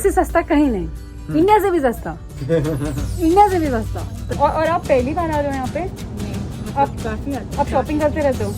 से सस्ता कहीं नहीं, इंडिया से भी सस्ता। इंडिया से भी सस्ता। और आप पहली बार आ रहे हो यहाँ पे? आप शॉपिंग करते रहते हो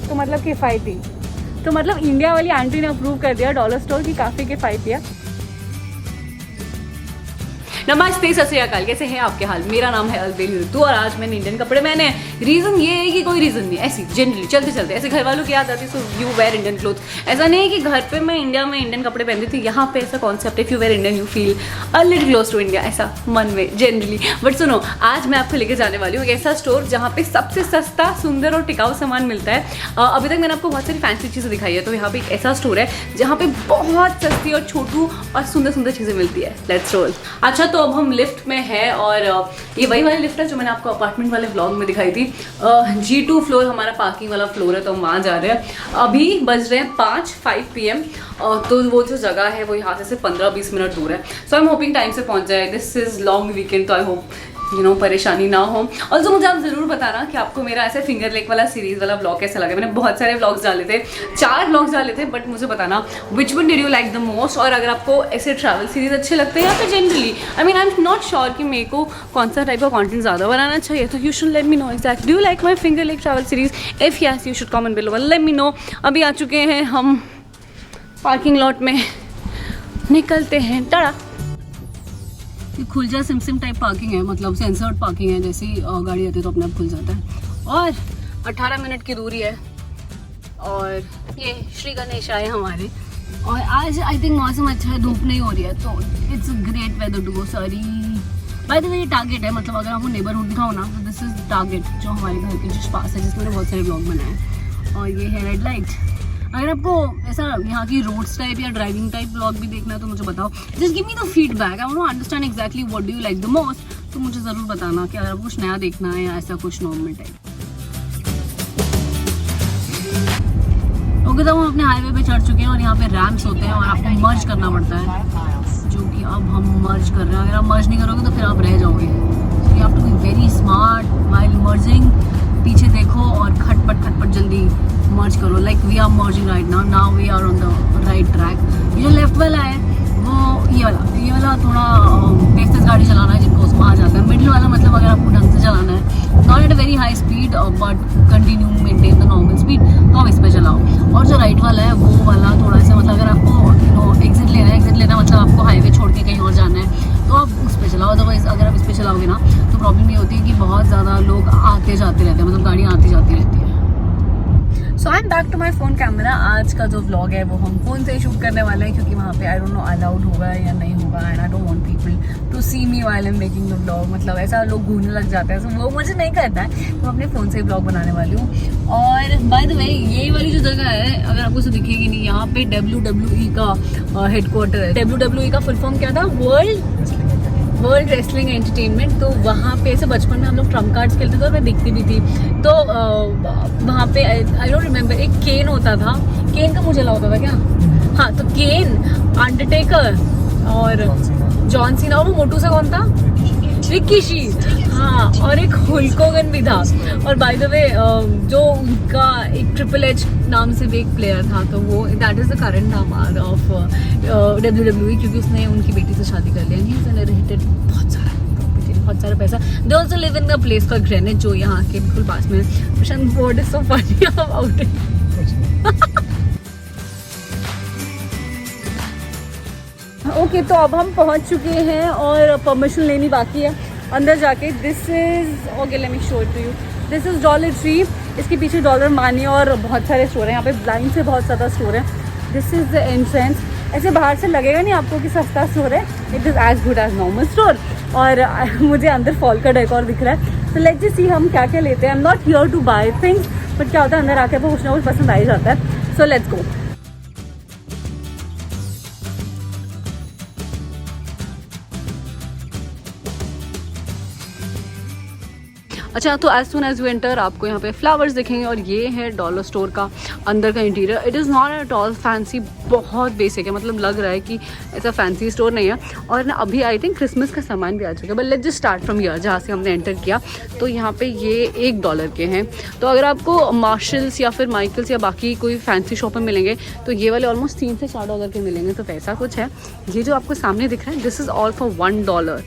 तो मतलब किफ़ायती, तो मतलब इंडिया वाली आंटी ने अप्रूव कर दिया डॉलर स्टोर की काफ़ी किफ़ायती है। नमस्ते, सत श्री अकाल, कैसे हैं आपके हाल? मेरा नाम है अलबेल ऋतु और आज मैंने इंडियन कपड़े पहने हैं। रीज़न ये है कि कोई रीज़न नहीं, ऐसी जनरली चलते चलते ऐसे घर वालों की याद आती है, so you wear Indian cloth. ऐसा नहीं है कि घर पे मैं इंडिया में इंडियन कपड़े पहनती थी, यहाँ पे ऐसा कॉन्सेप्ट है, if you wear Indian you feel a little close to India, ऐसा मन में जनरली। बट सुनो, आज मैं आपको लेके जाने वाली हूँ एक ऐसा स्टोर जहाँ पे सबसे सस्ता, सुंदर और टिकाऊ सामान मिलता है। अभी तक मैंने आपको बहुत सारी फैंसी चीज़ें दिखाई है, तो यहाँ पे एक ऐसा स्टोर है जहाँ पे बहुत सस्ती और छोटू और सुंदर सुंदर चीज़ें मिलती है। Let's roll. अच्छा, तो अब हम लिफ्ट में है और ये वही वाली लिफ्ट है जो मैंने आपको अपार्टमेंट वाले व्लॉग में दिखाई थी। G2 फ्लोर हमारा पार्किंग वाला फ्लोर है, तो हम वहाँ जा रहे हैं। अभी बज रहे हैं 5 PM, तो वो जो जगह है वो यहाँ से 15-20 मिनट दूर है। So I am hoping time से पहुँच जाए। दिस इज़ लॉन्ग वीकेंड, तो आई होप परेशानी ना हो। और जो मुझे आप ज़रूर बताना कि आपको मेरा ऐसे फिंगर लेक वाला सीरीज़ वाला व्लॉग कैसा लगा। मैंने बहुत सारे व्लॉग्स डाले थे, 4 व्लॉग्स डाले थे, बट मुझे बताना which one did you like the most. और अगर आपको ऐसे ट्रैवल सीरीज अच्छे लगते हैं या फिर generally, I am not sure कि मेरे को कौन सा टाइप का कॉन्टेंट ज़्यादा बनाना चाहिए, तो you should let me know exact. Do you like my finger lake travel series? If yes, you should comment below, let me know. अभी आ चुके हैं हम पार्किंग लॉट में, निकलते हैं। टाटा। खुल जा सिम टाइप पार्किंग है, मतलब सेंसर्ड पार्किंग है, जैसी गाड़ी आती है तो अपने आप खुल जाता है। और 18 मिनट की दूरी है और ये श्री गणेश आए हमारे। और आज आई थिंक मौसम अच्छा है, धूप नहीं हो रही है, तो it's great weather to go. Sorry by the way, ये टारगेट है, मतलब अगर आपको नेबरहुड दिखाओ ना, तो दिस इज टारगेट जो हमारे घर के जिस पास है, जिसमें बहुत सारे ब्लॉग बनाए। और ये है रेड लाइट। अगर आपको ऐसा यहाँ की रोड्स टाइप या ड्राइविंग टाइप ब्लॉग भी देखना है तो मुझे बताओ, just give me the feedback. I want to understand exactly what do you like the most. तो मुझे ज़रूर बताना कि अगर आपको कुछ नया देखना है या ऐसा कुछ नॉर्मल टाइप। ओके, तो हम अपने हाईवे पे चढ़ चुके हैं और यहाँ पे रैम्प्स होते हैं और आपको मर्ज करना पड़ता है, जो कि अब हम मर्ज कर रहे हैं। अगर आप मर्ज नहीं करोगे तो फिर आप रह जाओगे। So you have to be very smart while merging. पीछे देखो और खटपट जल्दी मर्ज करो। Like we are merging right now we are on the right track. ये जो लेफ्ट वाला है वो ये वाला थोड़ा तेज गाड़ी चलाना है जिनको उसको आ जाता है। मिडिल वाला मतलब अगर आपको ढंग से चलाना है, not at a very high speed but continue maintain the normal speed, तो आप इस पर चलाओ। और जो राइट वाला है वो वाला थोड़ा सा, मतलब अगर आपको एग्जिट लेना मतलब आपको हाईवे छोड़ के कहीं और जाना है तो आप उस पर चलाओ। अदरवाइज अगर आप इस पर चलाओगे ना तो प्रॉब्लम ये होती है कि बहुत ज़्यादा लोग आते जाते रहते हैं, मतलब गाड़ियाँ आती जाती रहती है। So I am back to my phone camera. आज का जो व्लॉग है वो हम फ़ोन से ही शूट करने वाले हैं, क्योंकि वहाँ पे आई डोंट नो अलाउड होगा या नहीं होगा, and I don't want people to see me while I am making the vlog. मतलब ऐसा लोग घूमने लग जाते हैं, तो वो मुझे नहीं करना है। तो अपने फ़ोन से ही व्लॉग बनाने वाली हूँ। और बाय द वे, ये वाली जो जगह है, अगर आपको उसे दिखेगी नहीं, यहाँ पे WWE का हेडक्वार्टर है। WWE का फुल फॉर्म क्या था? World wrestling entertainment. तो वहाँ पे ऐसे बचपन में हम लोग ट्रम्प कार्ड्स खेलते थे और मैं दिखती भी थी। तो वहाँ पे आई डोंट रिमेम्बर, एक केन होता था। केन का मुझे होता था क्या? हाँ, तो केन, अंडरटेकर और जॉन सीना, और वो मोटू सा कौन था? रिकी, हाँ। और एक हुल्क होगन भी था। और बाय द वे, जो उनका एक ट्रिपल एच नाम से भी एक प्लेयर था, तो वो दैट इज द करंट नाम ऑफ WWE, क्योंकि उसने उनकी बेटी से शादी कर लिया। ही इज इनहेरिटेड बहुत सारा प्रॉपर्टी, बहुत सारा पैसा। They also live in the place called Greenwich, जो यहाँ के बिल्कुल पास में। Prashant word is so funny about it. Okay, तो अब हम पहुंच चुके हैं और परमिशन लेनी बाकी है अंदर जाके। This is okay, let me show it to you. This is dollar tree. इसके पीछे डॉलर मानी और बहुत सारे स्टोर हैं। यहाँ पे ब्लाइंड से बहुत ज़्यादा स्टोर है। This is the entrance. ऐसे बाहर से लगेगा नहीं आपको कि सस्ता स्टोर है, it is as good as normal store. और मुझे अंदर फॉल का डेकोर दिख रहा है, तो लेट्स जस्ट सी हम क्या क्या लेते हैं। I am not here to buy things, but क्या होता है अंदर आके आपको कुछ ना कुछ पसंद आ ही जाता है। So let's go. अच्छा, तो as soon as you enter आपको यहाँ पे फ्लावर्स दिखेंगे और ये है डॉलर स्टोर का अंदर का interior. It is not at all fancy, बहुत बेसिक है, मतलब लग रहा है कि ऐसा फैंसी स्टोर नहीं है। और ना अभी आई थिंक क्रिसमस का सामान भी आ चुका है, but let's just start from here जहाँ से हमने एंटर किया। तो यहाँ पे ये $1 के हैं। तो अगर आपको मार्शल्स या फिर माइकल्स या बाकी कोई फैंसी शॉप में मिलेंगे तो ये वाले ऑलमोस्ट $3 से $4 के मिलेंगे। तो वैसा कुछ है। ये जो आपको सामने दिख रहा है, this is all for $1,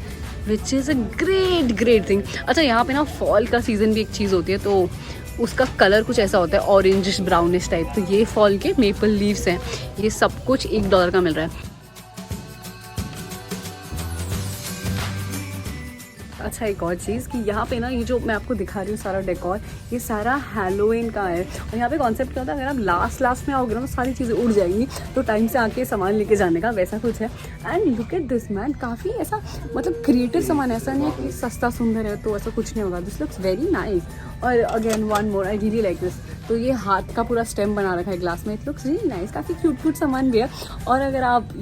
which is a great thing. अच्छा, यहाँ पे ना फॉल का सीज़न भी एक चीज़ होती है, तो उसका कलर कुछ ऐसा होता है ऑरेंजिश ब्राउनिश टाइप। तो ये फॉल के मेपल लीव्स हैं, ये सब कुछ $1 का मिल रहा है। अच्छा, एक और चीज़ कि यहाँ पे ना ये जो मैं आपको दिखा रही हूँ सारा डेकोर, ये सारा हैलोवीन का है। और यहाँ पे कॉन्सेप्ट क्या होता है, अगर आप लास्ट में आओगे ना तो सारी चीज़ें उड़ जाएंगी, तो टाइम से आके सामान लेके जाने का वैसा कुछ है। And look at this man, काफ़ी ऐसा मतलब क्रिएटिव सामान, ऐसा नहीं है कि सस्ता सुंदर है तो ऐसा कुछ नहीं होगा। This looks very nice. और again one more, I really like this. तो ये हाथ का पूरा स्टेम बना रखा है ग्लास में, इट लुक्स रियली नाइस। काफ़ी क्यूट सामान भी है। और अगर आप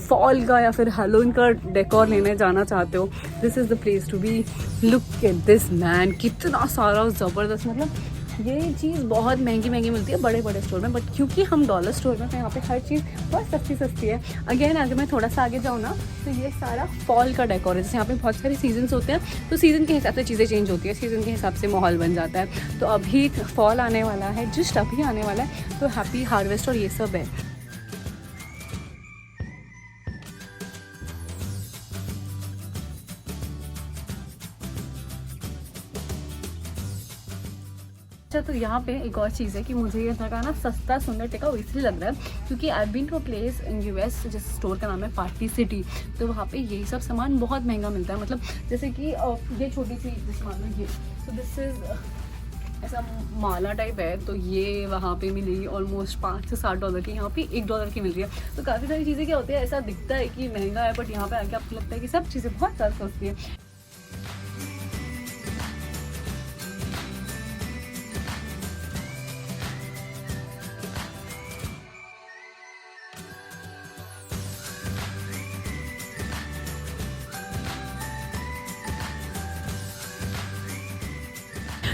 फॉल का या फिर हैलोवीन का डेकोर लेने जाना चाहते हो, this is the place to be. Look at this man, कितना सारा ज़बरदस्त। मतलब ये चीज़ बहुत महंगी मिलती है बड़े स्टोर में, बट क्योंकि हम डॉलर स्टोर में तो यहाँ पे हर चीज़ बहुत सस्ती है। अगेन अगर मैं थोड़ा सा आगे जाऊँ ना तो ये सारा फॉल का डेकोर है। जैसे यहाँ पे बहुत सारे सीजन्स होते हैं, तो सीज़न के हिसाब से चीज़ें चेंज होती है, सीज़न के हिसाब से माहौल बन जाता है। तो अभी फॉल आने वाला है, जस्ट अभी आने वाला है, तो हैप्पी हार्वेस्ट और ये सब है। अच्छा, तो यहाँ पे एक और चीज़ है कि मुझे ये लगा ना सस्ता सुंदर टिकाऊ इसलिए लग रहा है क्योंकि I been to a place in US जिस स्टोर का नाम है पार्टी सिटी। तो वहाँ पे यही सब सामान बहुत महंगा मिलता है। मतलब जैसे कि ये छोटी सी जैसे मान लो ये, तो दिस इज़ ऐसा माला टाइप है, तो ये वहाँ पे मिलेगी ऑलमोस्ट $5 से $7 की, यहाँ पे $1 की मिल रही है। तो काफ़ी सारी चीज़ें क्या होती है, ऐसा दिखता है कि महंगा है, बट यहाँ पे आके आपको लगता है कि सब चीज़ें बहुत ज़्यादा सस्ती है।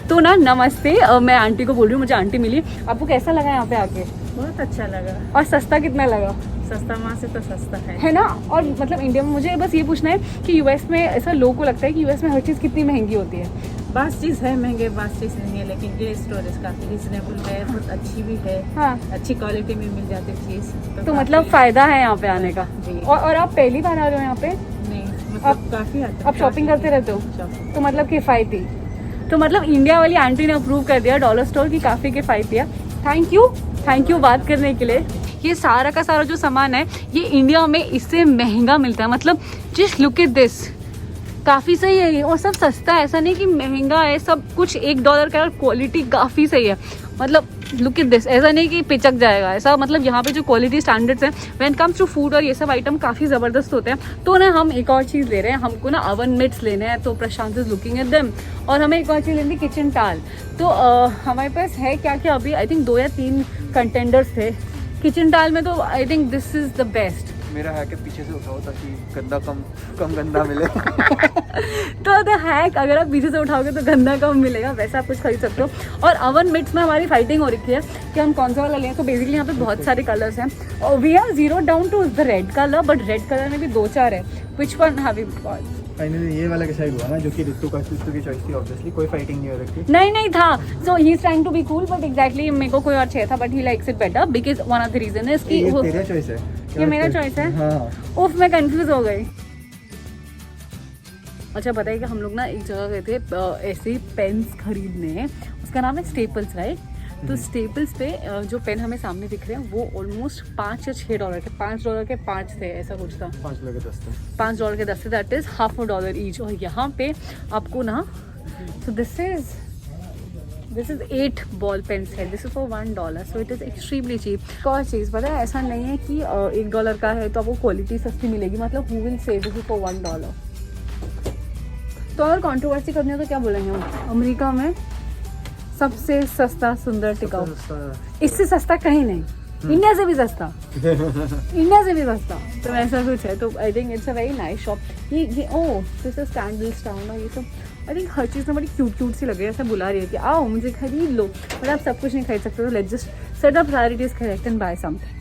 तो ना नमस्ते, मैं आंटी को बोल रही हूँ, मुझे आंटी मिली। आपको कैसा लगा यहाँ पे आके? बहुत अच्छा लगा। और सस्ता कितना लगा? सस्ता वहाँ से तो सस्ता है ना। और मतलब इंडिया में मुझे बस ये पूछना है कि US में ऐसा लोगों को लगता है कि US में हर चीज़ कितनी महंगी होती है। बास चीज़ है महंगे, बास चीज़ नहीं है, लेकिन ये स्टोरेज काफ़ी रिजनेबल है, बहुत अच्छी भी है। हाँ, अच्छी क्वालिटी में मिल जाती चीज़, तो मतलब फ़ायदा है यहाँ पे आने का। जी। और आप पहली बार आ रहे हो यहाँ पे? नहीं, मतलब काफ़ी आता। आप शॉपिंग करते रहते हो? शॉपिंग तो मतलब किफ़ायती, तो मतलब इंडिया वाली आंटी ने अप्रूव कर दिया डॉलर स्टोर की काफ़ी किफ़ायती है। थैंक यू बात करने के लिए। ये सारा का सारा जो सामान है ये इंडिया में इससे महंगा मिलता है। मतलब जस्ट लुक एट दिस, काफ़ी सही है ये, और सब सस्ता है, ऐसा नहीं कि महंगा है, सब कुछ $1 का, और क्वालिटी काफ़ी सही है। मतलब लुक एट दिस, ऐसा नहीं कि पिचक जाएगा ऐसा। मतलब यहाँ पे जो क्वालिटी स्टैंडर्ड्स हैं व्हेन कम्स टू फूड और ये सब आइटम काफ़ी ज़बरदस्त होते हैं। तो ना हम एक और चीज़ ले रहे हैं, हमको ना ओवन मिट्स लेने हैं, तो प्रशांत इज लुकिंग एट देम। और हमें एक और चीज़ लेनी किचन टाल। तो हमारे पास है क्या क्या अभी आई थिंक 2 या 3 कंटेंडर्स थे किचन टाल में, तो I think this is the best. मेरा हैक है पीछे से उठाओ ताकि गंदा कम गंदा मिले। तो द हैक, अगर आप पीछे से उठाओगे तो गंदा कम मिलेगा, वैसा आप कुछ खरीद सकते हो। और अवन मिट्स में हमारी फाइटिंग हो रखी है कि हम कौन सा वाला लें। तो बेसिकली यहाँ पे बहुत सारे कलर्स हैं और we are zero down to the red colour, but red colour में भी 2-4 है। Which one have you got? Finally ये वाला डिसाइड हुआ ना, जो कि रितु की चॉइस थी। ऑब्वियसली कोई फाइटिंग नहीं हो रखी। नहीं था। So he is trying to be cool, but exactly मेरे को कोई और चाहिए था, but he likes it better because one of the reason is कि ये तेरा चॉइस है। ये मेरा चॉइस है। हाँ। उफ, मैं कंफ्यूज हो गई। अच्छा, बताइए कि हम लोग ना एक जगह गए थे ऐसे ही पेन्स खरीदने, उसका नाम है स्टेपल्स, राइट? तो स्टेपल्स पे जो पेन हमें सामने दिख रहे हैं वो ऑलमोस्ट $5 या $6 के, $5 के 5 थे, ऐसा कुछ था। $5 के 10 थे। $5 के 10 थे, दैट इज $half ईच। और यहाँ पे आपको ना, so this is 8 ball pens है, this is for $1, so it is extremely cheap. एक और चीज़ पता है, ऐसा नहीं है कि $1 का है तो आपको क्वालिटी सस्ती मिलेगी। मतलब who will say this is for $1। तो और कंट्रोवर्सी करनी हो तो क्या बोलेंगे हम, अमेरिका में सबसे सस्ता सुंदर टिकाऊ, इससे सस्ता कहीं नहीं, इंडिया से भी सस्ता। इंडिया से भी सस्ता। तो ऐसा कुछ है, तो I think it's a very nice shop. ये oh this is candles town और ये सब आई थिंक हर चीज़ में बड़ी क्यूट सी लग रही है, ऐसा बुला रही है कि आओ मुझे खरीद लो, बट आप सब कुछ नहीं खरीद सकते, तो let's just set up priorities correct and buy something.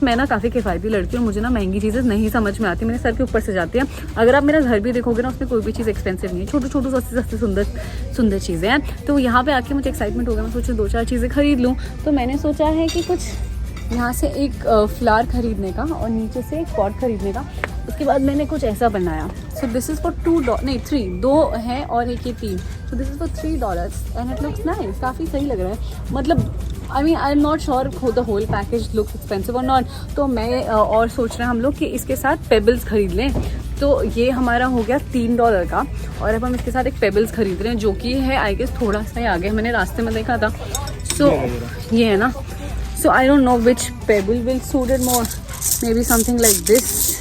मैं ना काफ़ी किफ़ायती लड़की हूँ, मुझे ना महंगी चीज़ें नहीं समझ में आती, मेरे सर के ऊपर से जाती हैं। अगर आप मेरा घर भी देखोगे ना, उसमें कोई भी चीज़ एक्सपेंसिव नहीं है, छोटू छोटू सस्ती सस्ती सुंदर चीज़ें हैं। तो यहाँ पे आके मुझे एक्साइटमेंट हो गया, मैं सोचा 2-4 चीज़ें खरीद लूँ। तो मैंने सोचा है कि कुछ यहाँ से एक फ्लावर खरीदने का और नीचे से एक पॉट खरीदने का। उसके बाद मैंने कुछ ऐसा बनाया। सो दिस इज़ फॉर $2 2 हैं और एक ये 3। So this is for $3 and it looks nice, काफ़ी सही लग रहा है। मतलब I am not sure the whole package looks expensive और नॉट। तो मैं और सोच रहे हैं हम लोग कि इसके साथ पेबल्स खरीद लें। तो ये हमारा हो गया $3 का, और अब हम इसके साथ एक पेबल्स खरीद रहे हैं जो कि है आई गेस थोड़ा सा ही आगे, मैंने रास्ते में देखा था। सो ये है ना, so I don't know which pebble will suit it more, maybe something like this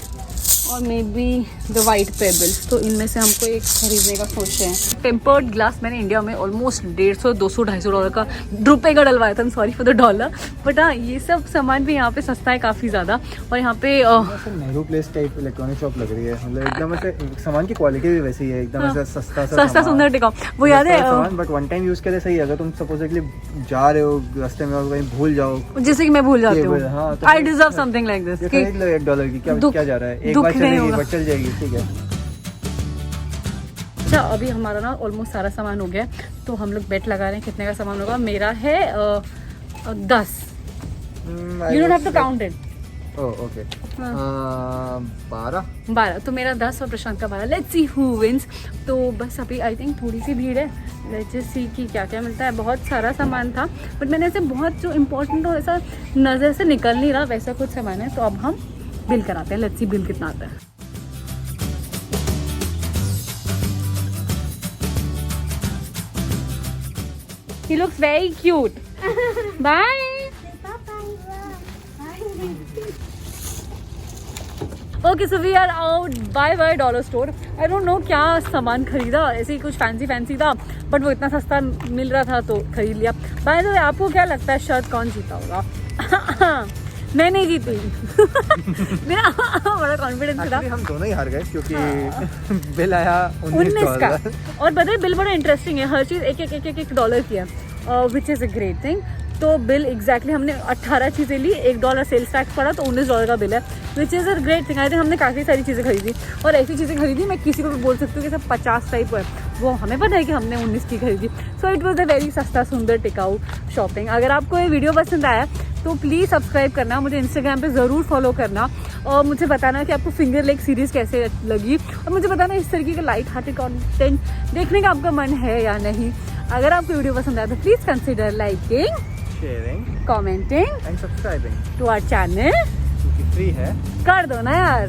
और maybe the white pebbles. तो इनमें से हमको एक खरीदने का सोच रहे हैं। टेम्पर्ड ग्लास मैंने इंडिया में ऑलमोस्ट $150, $200, $250 का रुपए का डलवाया था, sorry for the dollar. But हाँ, ये सब सामान भी यहाँ पे सस्ता है काफ़ी ज़्यादा। और यहाँ पे Nehru place type electronic shop लग रही है, मतलब एकदम ऐसे सामान की क्वालिटी भी वैसी है, एकदम ऐसा सस्ता सुंदर टिकाऊ। वो याद है बट वन टाइम यूज के लिए सही है। अगर तुम सपोजिटली जा रहे हो रास्ते में और कहीं भूल जाओ, जैसे कि मैं भूल जाती हूँ, हाँ, I deserve something like this. खरीद लो $1 की, क्या जा रहा है, एक बार चलेगी बट चल जाएगी, ठीक है। अच्छा, अभी हमारा ना ऑलमोस्ट सारा सामान हो गया, तो हम लोग बेट लगा रहे हैं कितने का सामान होगा। मेरा है 10, you don't have to count it. Oh okay, 12। तो मेरा 10 और प्रशांत का 12। Let's see who wins. तो बस अभी आई थिंक थोड़ी सी भीड़ है, लेट्स जस्ट सी कि क्या क्या मिलता है। बहुत सारा सामान था, बट मैंने ऐसे बहुत जो इम्पोर्टेंट हो ऐसा नज़र से निकल नहीं रहा, वैसा कुछ सामान है। तो अब हम बिल कराते हैं, लेट्स सी बिल कितना आता है। He looks very cute. Bye. Okay, so we are out. Bye dollar store. I don't know क्या सामान खरीदा, ऐसे ही कुछ फैंसी था, बट वो इतना सस्ता मिल रहा था तो खरीद लिया। बाय द वे, आपको क्या लगता है शर्ट कौन जीता होगा? मैं नहीं जीती। मेरा बड़ा कॉन्फिडेंस था। हम दोनों ही हार गए क्योंकि बिल आया $19 का। और बताइए बिल बड़ा इंटरेस्टिंग है, हर चीज़ एक $1 की है, which is a great thing. तो बिल एग्जैक्टली हमने 18 चीज़ें ली, $1 सेल्स टैक्स पड़ा, तो $19 का बिल है, which is a great thing. I think हमने काफ़ी सारी चीज़ें खरीदी, और ऐसी चीज़ें खरीदी मैं किसी को भी बोल सकती हूँ कि सब 50 टाइप है, वो हमें पता है कि हमने 19 की खरीदी। So it was a very सस्ता सुंदर टिकाऊ शॉपिंग। अगर आपको ये वीडियो पसंद आया तो प्लीज़ सब्सक्राइब करना, मुझे इंस्टाग्राम पे ज़रूर फॉलो करना, और मुझे बताना कि आपको फिंगर लेग सीरीज़ कैसे लगी, और मुझे बताना इस तरीके का लाइट हार्टेड कंटेंट देखने का आपका मन है या नहीं। अगर आपको वीडियो पसंद आया तो please consider liking, sharing, commenting and subscribing to our channel. क्योंकि फ्री है, कर दो ना यार।